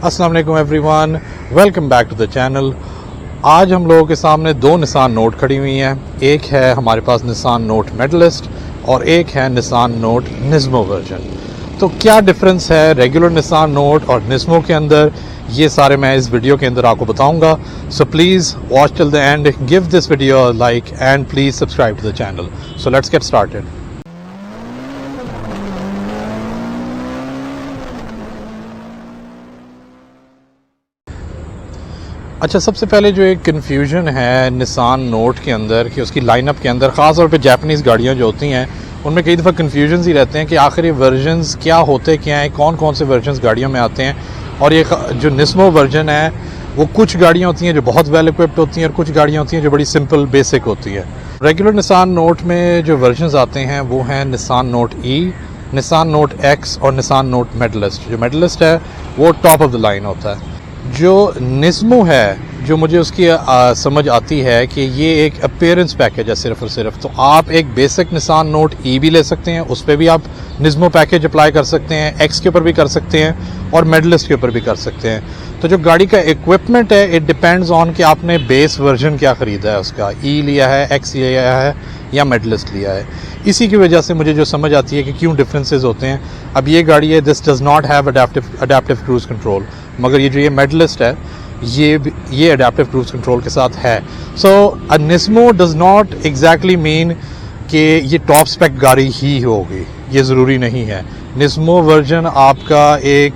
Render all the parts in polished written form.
अस्सलाम वालेकुम everyone, welcome back to the channel. आज हम लोगों के सामने दो निसान नोट खड़ी हुई हैं। एक है हमारे पास निसान नोट मेडलिस्ट और एक है निसान नोट निज़्मो वर्जन। तो क्या डिफरेंस है रेगुलर निसान नोट और निज़्मो के अंदर, ये सारे मैं इस वीडियो के अंदर आपको बताऊंगा। So please watch till the end, give this video a like and please subscribe to the channel. So let's get started. अच्छा, सबसे पहले जो एक कन्फ्यूजन है निसान नोट के अंदर कि उसकी लाइनअप के अंदर ख़ास तौर पे जापानीज़ गाड़ियाँ जो होती हैं उनमें कई दफ़ा कन्फ्यूजन ही रहते हैं कि आखिर ये वर्जन्स क्या होते क्या हैं, कौन कौन से वर्जन्स गाड़ियों में आते हैं। और ये जो निज़्मो वर्जन है वो कुछ गाड़ियाँ होती हैं जो बहुत वेल इक्विप्ड होती हैं और कुछ गाड़ियाँ होती हैं जो बड़ी सिंपल बेसिक होती है। रेगुलर निसान नोट में जो वर्जन्स आते हैं वो हैं निसान नोट ई, निसान नोट एक्स और निसान नोट मेडलिस्ट। जो मेडलिस्ट है वो टॉप ऑफ द लाइन होता है। जो निज़्मो है, जो मुझे उसकी समझ आती है कि ये एक अपीयरेंस पैकेज है सिर्फ और सिर्फ। तो आप एक बेसिक निसान नोट ई भी ले सकते हैं, उस पर भी आप निज़्मो पैकेज अप्लाई कर सकते हैं, एक्स के ऊपर भी कर सकते हैं और मेडलिस्ट के ऊपर भी कर सकते हैं। तो जो गाड़ी का इक्विपमेंट है इट डिपेंड्स ऑन कि आपने बेस वर्जन क्या ख़रीदा है, उसका ई लिया है, एक्स लिया है या मेडलिस्ट लिया है। इसी की वजह से मुझे जो समझ आती है कि क्यों डिफरेंसेस होते हैं। अब ये गाड़ी है, this does not have adaptive cruise control, मगर ये जो ये मेडलिस्ट है ये अडेप्टिव क्रूज़ कंट्रोल के साथ है। सो अ निज़्मो डज़ नॉट एग्जैक्टली मीन कि ये टॉप स्पेक गाड़ी ही होगी, ये ज़रूरी नहीं है। निज़्मो वर्जन आपका एक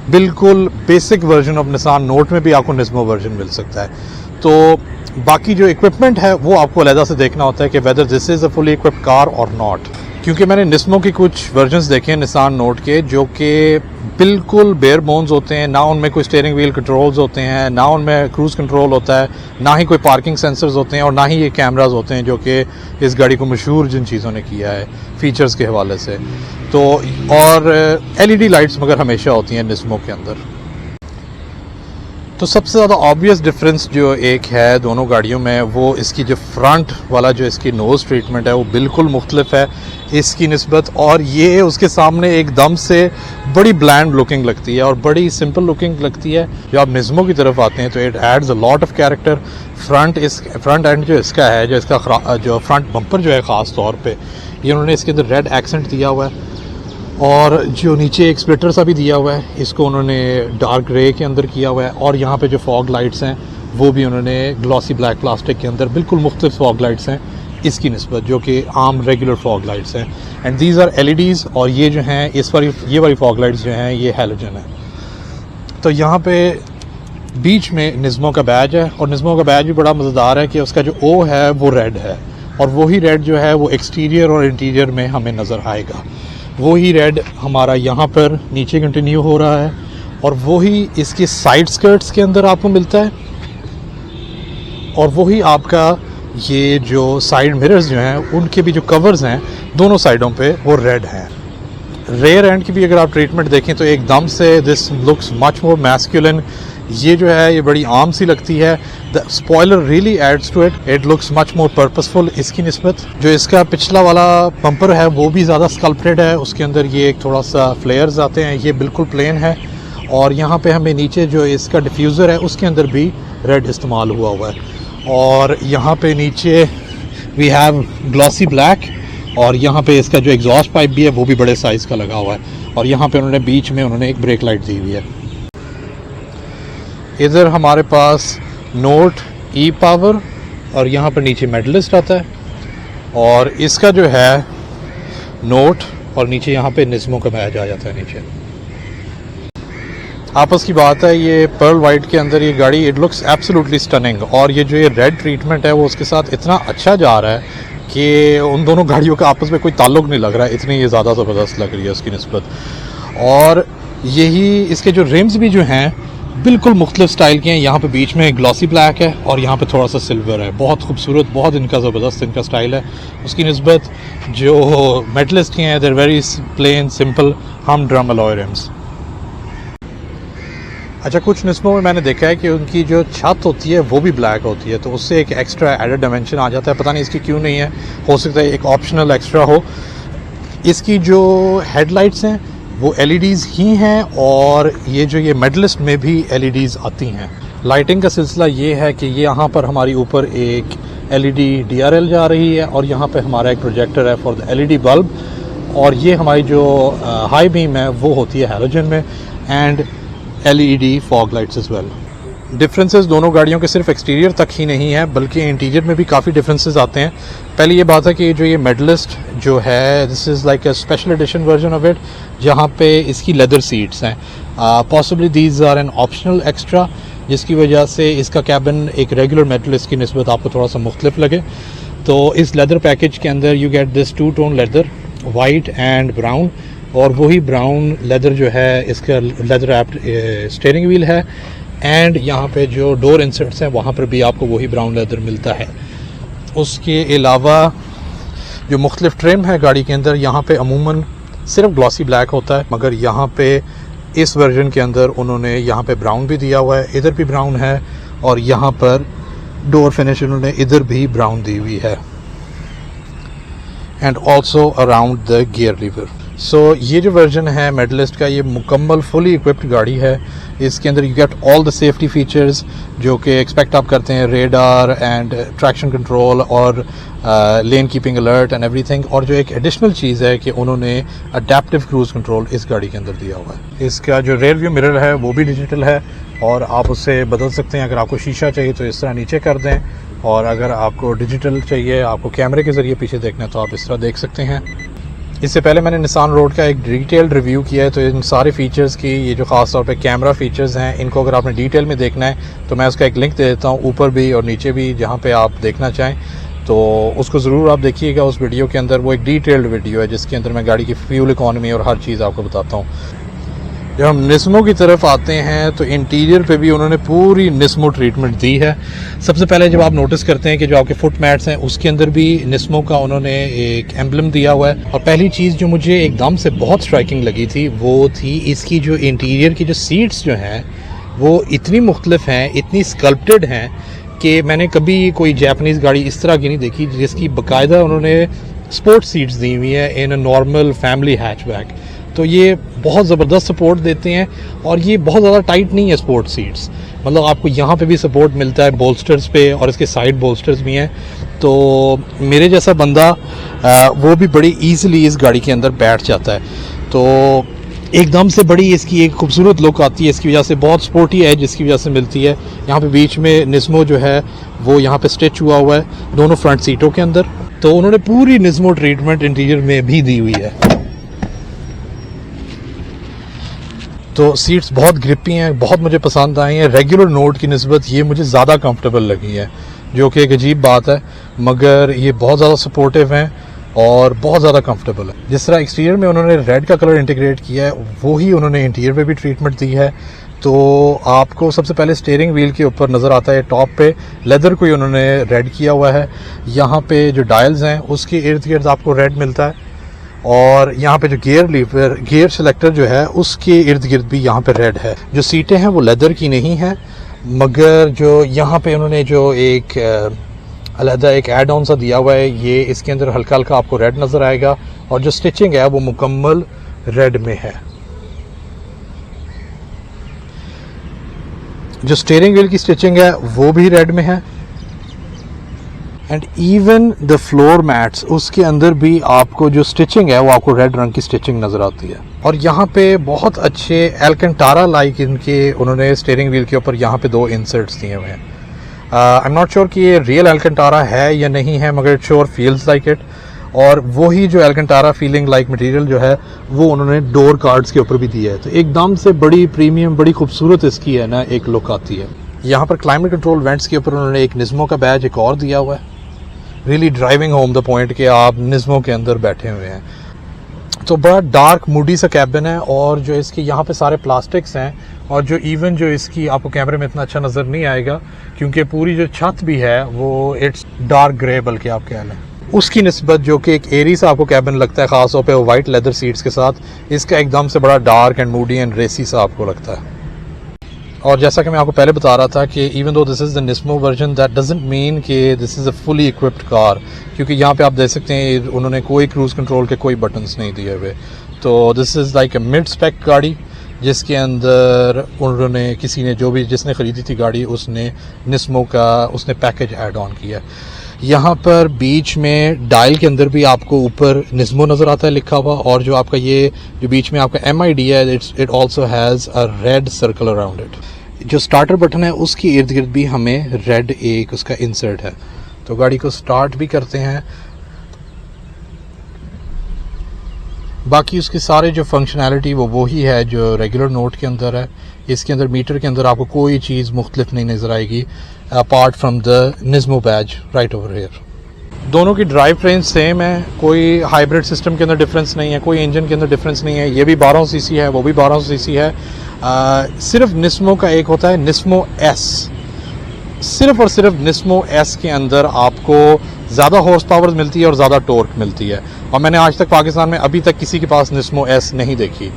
बिल्कुल basic version of Nissan note में भी आपको निज़्मो वर्जन मिल सकता है। तो बाकी जो इक्विपमेंट है वो आपको अलहदा से देखना होता है कि whether this is a fully equipped car और नॉट। क्योंकि मैंने निज़्मो के कुछ वर्जन्स देखे हैं निसान नोट के जो कि बिल्कुल बेयर बोन्स होते हैं, ना उनमें कोई स्टीयरिंग व्हील कंट्रोल्स होते हैं, ना उनमें क्रूज़ कंट्रोल होता है, ना ही कोई पार्किंग सेंसर्स होते हैं और ना ही ये कैमरास होते हैं जो कि इस गाड़ी को मशहूर जिन चीज़ों ने किया है फीचर्स के हवाले से। तो और LED लाइट्स मगर हमेशा होती हैं निज़्मो के अंदर। तो सबसे ज़्यादा ऑब्वियस डिफरेंस जो एक है दोनों गाड़ियों में वो इसकी जो फ्रंट वाला जो इसकी नोज़ ट्रीटमेंट है वो बिल्कुल मुख्तलिफ है इसकी निस्बत, और ये उसके सामने एकदम से बड़ी ब्लैंड लुकिंग लगती है और बड़ी सिंपल लुकिंग लगती है। जब आप निज़्मो की तरफ आते हैं तो it adds a lot of character. Front end जो इसका है, जो इसका जो फ्रंट बम्पर जो है ख़ास तौर पे ये उन्होंने इसके अंदर रेड एक्सेंट दिया हुआ है और जो नीचे एक स्प्लिटर सा भी दिया हुआ है इसको उन्होंने डार्क ग्रे के अंदर किया हुआ है। और यहाँ पे जो फॉग लाइट्स हैं वो भी उन्होंने ग्लॉसी ब्लैक प्लास्टिक के अंदर बिल्कुल मुख्तलिफ फॉग लाइट्स हैं इसकी निस्बत जो कि आम रेगुलर फॉग लाइट्स हैं। एंड दीज आर LEDs और ये जो हैं ये वाली फॉग लाइट्स जो हैं ये हैलोजन है। तो यहाँ पे बीच में निज़्मो का बैज है और निज़्मो का बैज भी बड़ा मज़ेदार है कि उसका जो O है वो रेड है और वही रेड जो है वो एक्सटीरियर और इंटीरियर में हमें नज़र आएगा। वही रेड हमारा यहाँ पर नीचे कंटिन्यू हो रहा है और वही इसकी साइड स्कर्ट्स के अंदर आपको मिलता है और वही आपका ये जो साइड मिरर्स जो हैं उनके भी जो कवर्स हैं दोनों साइडों पे वो रेड हैं। रेयर एंड की भी अगर आप ट्रीटमेंट देखें तो एकदम से this looks much more masculine. ये जो है ये बड़ी आम सी लगती है। The spoiler really adds to it, it looks much more purposeful इसकी निस्बत। जो इसका पिछला वाला बम्पर है वो भी ज़्यादा स्कल्प्टेड है, उसके अंदर ये एक थोड़ा सा फ्लेयर्स आते हैं, ये बिल्कुल प्लेन है। और यहाँ पे हमें नीचे जो इसका डिफ्यूज़र है उसके अंदर भी रेड इस्तेमाल हुआ है। और यहाँ पे नीचे वी हैव ग्लॉसी ब्लैक और यहाँ पे इसका जो एग्जॉस्ट पाइप भी है वो भी बड़े साइज़ का लगा हुआ है। और यहाँ पे उन्होंने बीच में उन्होंने एक ब्रेक लाइट दी हुई है। इधर हमारे पास नोट ई पावर और यहाँ पर नीचे मेडलिस्ट आता है और इसका जो है नोट और नीचे यहाँ पे निज़्मो का बैज आ जाता है नीचे। आपस की बात है, ये पर्ल वाइट के अंदर ये गाड़ी इट लुक्स एब्सोल्युटली स्टनिंग और ये जो ये रेड ट्रीटमेंट है वो उसके साथ इतना अच्छा जा रहा है कि उन दोनों गाड़ियों का आपस में कोई ताल्लुक नहीं लग रहा है, इतनी ये ज़्यादा ज़बरदस्त लग रही है उसकी निस्बत। और यही इसके जो रिम्स भी जो हैं बिल्कुल मुख्तलिफ स्टाइल के हैं। यहाँ पे बीच में ग्लॉसी ब्लैक है और यहाँ पे थोड़ा सा सिल्वर है, बहुत खूबसूरत, बहुत इनका ज़बरदस्त इनका स्टाइल है। उसकी निस्बत जो मेटलिस्ट के हैं देर वेरी प्लेन सिंपल हम ड्रम अलॉय रिम्स। अच्छा, कुछ निस्मों में मैंने देखा है कि उनकी जो छत होती है वो भी ब्लैक होती है, तो उससे एक एक्स्ट्रा एडेड डायमेंशन आ जाता है। पता नहीं इसकी क्यों नहीं है, हो सकता है एक ऑप्शनल एक्स्ट्रा हो। इसकी जो हेडलाइट्स हैं वो LEDs ही हैं, और ये जो ये मेडलिस्ट में भी LEDs आती हैं। लाइटिंग का सिलसिला ये है कि ये यहाँ पर हमारी ऊपर एक LED DRL जा रही है, और यहाँ पे हमारा एक प्रोजेक्टर है फॉर द LED बल्ब, और ये हमारी जो हाई बीम है वो होती है हैलोजन में, and LED fog lights as well. Differences दोनों गाड़ियों के सिर्फ एक्सटीरियर तक ही नहीं है, बल्कि इंटीरियर में भी काफ़ी डिफरेंसेस आते हैं। पहले ये बात है कि जो ये मेडलिस्ट जो है, this is like a special edition version of it, जहाँ पे इसकी लेदर सीट्स हैं। Possibly these are an optional extra, जिसकी वजह से इसका कैबिन एक रेगुलर मेडलिस्ट की निस्बत आपको थोड़ा सा मुख्तलिफ लगे। तो इस लेदर पैकेज के अंदर you get this 2 tone leather, white and brown, और वही ब्राउन लेदर जो है इसका लेदर रैप्ड स्टीयरिंग व्हील है, एंड यहाँ पे जो डोर इंसर्ट्स हैं वहाँ पर भी आपको वही ब्राउन लेदर मिलता है। उसके अलावा जो मुख्तलिफ ट्रिम है गाड़ी के अंदर, यहाँ पे अमूमन सिर्फ ग्लॉसी ब्लैक होता है, मगर यहाँ पे इस वर्जन के अंदर उन्होंने यहाँ पे ब्राउन भी दिया हुआ है, इधर भी ब्राउन है, और यहाँ पर डोर फिनिश उन्होंने इधर भी ब्राउन दी हुई है, and also around the gear lever. So ये जो वर्जन है मेडलिस्ट का, ये मुकम्मल फुली इक्विप्ड गाड़ी है। इसके अंदर you get all the safety features जो कि एक्सपेक्ट आप करते हैं, रेडार एंड ट्रैक्शन कंट्रोल और लेन कीपिंग अलर्ट एंड एवरीथिंग। और जो एक एडिशनल चीज़ है कि उन्होंने अडेप्टिव क्रूज कंट्रोल इस गाड़ी के अंदर दिया हुआ है। इसका जो रेयर व्यू मिरर है वो भी डिजिटल है, और आप उससे बदल सकते हैं। अगर आपको शीशा चाहिए तो इस तरह नीचे कर दें, और अगर आपको डिजिटल चाहिए, आपको कैमरे के ज़रिए पीछे देखना है, तो आप इस तरह देख सकते हैं। इससे पहले मैंने निसान रोड का एक डिटेल्ड रिव्यू किया है, तो इन सारे फीचर्स की, ये जो ख़ास तौर पे कैमरा फीचर्स हैं, इनको अगर आपने डिटेल में देखना है तो मैं उसका एक लिंक दे देता हूँ, ऊपर भी और नीचे भी, जहाँ पे आप देखना चाहें तो उसको ज़रूर आप देखिएगा। उस वीडियो के अंदर वो एक डिटेल्ड वीडियो है जिसके अंदर मैं गाड़ी की फ्यूल इकॉनमी और हर चीज़ आपको बताता हूँ। जब हम निस्मो की तरफ आते हैं तो इंटीरियर पे भी उन्होंने पूरी निस्मो ट्रीटमेंट दी है। सबसे पहले जब आप नोटिस करते हैं कि जो आपके फुट मैट्स हैं उसके अंदर भी निस्मो का उन्होंने एक एम्बलम दिया हुआ है। और पहली चीज़ जो मुझे एकदम से बहुत स्ट्राइकिंग लगी थी वो थी इसकी जो इंटीरियर की जो सीट्स जो हैं वो इतनी मुख्तलिफ हैं, इतनी स्कल्प्टेड हैं कि मैंने कभी कोई जापानीज़ गाड़ी इस तरह की नहीं देखी, जिसकी बाकायदा उन्होंने स्पोर्ट्स सीट्स दी हुई है इन अ नॉर्मल फैमिली हैचबैक। तो ये बहुत ज़बरदस्त सपोर्ट देते हैं, और ये बहुत ज़्यादा टाइट नहीं है स्पोर्ट सीट्स, मतलब आपको यहाँ पे भी सपोर्ट मिलता है बोल्स्टर्स पे, और इसके साइड बोल्स्टर्स भी हैं। तो मेरे जैसा बंदा वो भी बड़ी ईज़िली इस गाड़ी के अंदर बैठ जाता है। तो एकदम से बड़ी इसकी एक खूबसूरत लुक आती है, इसकी वजह से बहुत स्पोर्टी एज इसकी वजह से मिलती है। यहाँ पे बीच में निस्मो जो है वो यहाँ पे स्टिच हुआ हुआ है दोनों फ्रंट सीटों के अंदर। तो उन्होंने पूरी निस्मो ट्रीटमेंट इंटीरियर में भी दी हुई है। तो सीट्स बहुत ग्रिपी हैं, बहुत मुझे पसंद आई हैं। रेगुलर नोट की निस्बत ये मुझे ज़्यादा कंफर्टेबल लगी है, जो कि एक अजीब बात है, मगर ये बहुत ज़्यादा सपोर्टिव हैं और बहुत ज़्यादा कंफर्टेबल है। जिस तरह एक्सटीरियर में उन्होंने रेड का कलर इंटीग्रेट किया है, वही उन्होंने इंटीरियर में भी ट्रीटमेंट दी है। तो आपको सबसे पहले स्टीयरिंग व्हील के ऊपर नज़र आता है टॉप पे लेदर को ही उन्होंने रेड किया हुआ है। यहाँ पे जो डायल्स हैं उसके इर्द गिर्द आपको रेड मिलता है, और यहाँ पे जो गियर लीवर गियर सिलेक्टर जो है उसके इर्द गिर्द भी यहाँ पे रेड है। जो सीटें हैं वो लेदर की नहीं हैं, मगर जो यहाँ पे उन्होंने जो एक अलहदा एक एड ऑन सा दिया हुआ है, ये इसके अंदर हल्का हल्का आपको रेड नज़र आएगा, और जो स्टिचिंग है वो मुकम्मल रेड में है। जो स्टीयरिंग व्हील की स्टिचिंग है वो भी रेड में है, and even the floor mats उसके अंदर भी आपको जो स्टिचिंग है वो आपको रेड रंग की स्टिचिंग नज़र आती है। और यहाँ पे बहुत अच्छे एल्कंटारा लाइक इनके उन्होंने स्टीयरिंग व्हील के ऊपर यहाँ पे 2 इंसर्ट्स दिए हुए हैं। आई एम नॉट श्योर कि ये रियल एल्कंटारा है या नहीं है, मगर it sure feels like it. और वही जो एल्कंटारा फीलिंग लाइक मटेरियल जो है वो उन्होंने डोर कार्ड्स के ऊपर भी दिया है। तो एकदम से बड़ी प्रीमियम, बड़ी खूबसूरत इसकी है ना एक लुक आती है। यहाँ पर क्लाइमेट कंट्रोल वेंट्स के ऊपर उन्होंने एक निस्मो का बैज एक और दिया हुआ है, really driving home the point कि आप निस्मो के अंदर बैठे हुए हैं। तो बड़ा डार्क मूडी सा कैबिन है, और जो इसके यहाँ पे सारे प्लास्टिक्स हैं, और जो इवन जो इसकी आपको कैमरे में इतना अच्छा नज़र नहीं आएगा क्योंकि पूरी जो छत भी है वो इट्स डार्क ग्रे, बल्कि आप कह लें उसकी निस्बत जो कि एक एरी सा आपको कैबिन लगता है, ख़ास तौर पे वाइट लेदर सीट्स के साथ, इसका एकदम से बड़ा डार्क एंड मूडी एंड रेसी सा आपको लगता है। और जैसा कि मैं आपको पहले बता रहा था कि even though this is the Nismo version, that doesn't mean कि this is a fully equipped car, क्योंकि यहाँ पे आप देख सकते हैं उन्होंने कोई क्रूज़ कंट्रोल के कोई बटन्स नहीं दिए हुए। तो this is like a mid spec गाड़ी जिसके अंदर उन्होंने किसी ने जो भी जिसने ख़रीदी थी गाड़ी उसने निस्मो का उसने पैकेज ऐड ऑन किया। यहाँ पर बीच में डायल के अंदर भी आपको ऊपर निस्मो नज़र आता है लिखा हुआ, और जो आपका ये जो बीच में आपका MID है it also has a red circle around it. जो स्टार्टर बटन है उसकी इर्द गिर्द भी हमें रेड एक उसका इंसर्ट है। तो गाड़ी को स्टार्ट भी करते हैं। बाकी उसके सारे जो फंक्शनैलिटी वो ही है जो रेगुलर नोट के अंदर है। इसके अंदर मीटर के अंदर आपको कोई चीज़ मुख्तलिफ नहीं नज़र आएगी apart from the Nismo badge right over here. दोनों की ड्राइव ट्रेन सेम है, कोई हाइब्रिड सिस्टम के अंदर डिफरेंस नहीं है, कोई इंजन के अंदर डिफरेंस नहीं है। ये भी 1200 सीसी है, वो भी 1200 सीसी है। सिर्फ निस्मो का एक होता है निस्मो एस। सिर्फ और सिर्फ निस्मो एस के अंदर आपको ज़्यादा हॉर्स पावर मिलती है और ज़्यादा टॉर्क मिलती है, और मैंने आज तक पाकिस्तान में अभी तक किसी के पास निस्मो एस नहीं देखी।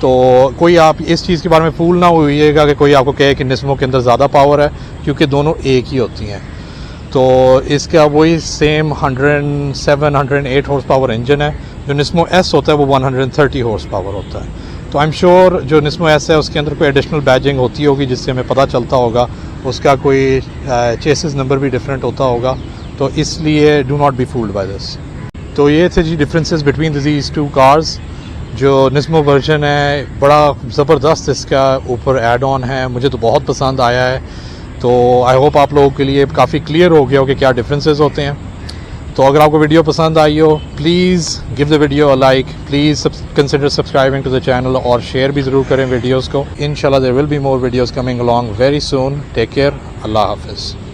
तो कोई आप इस चीज़ के बारे में फूल ना होइएगा कि कोई आपको कहे कि निस्मो के अंदर ज़्यादा पावर है, क्योंकि दोनों एक ही होती हैं। तो इसका वही सेम 107-108 हॉर्स पावर इंजन है। जो निस्मो एस होता है वो 130 हॉर्स पावर होता है। तो आई एम श्योर जो निस्मो एस है उसके अंदर कोई एडिशनल बैजिंग होती होगी जिससे हमें पता चलता होगा, उसका कोई चेसिस नंबर भी डिफरेंट होता होगा, तो इसलिए do not be fooled by this. तो ये थे जी differences between these two cars. जो निस्मो वर्जन है बड़ा ज़बरदस्त इसका ऊपर ऐड ऑन है, मुझे तो बहुत पसंद आया है। तो आई होप आप लोगों के लिए काफ़ी क्लियर हो गया हो कि क्या डिफरेंसेस होते हैं। तो अगर आपको वीडियो पसंद आई हो please give the video a like, please consider subscribing to the channel, और शेयर भी ज़रूर करें वीडियोज़ को। इंशाल्लाह there will be more videos coming along very soon. Take care, अल्लाह हाफिज़।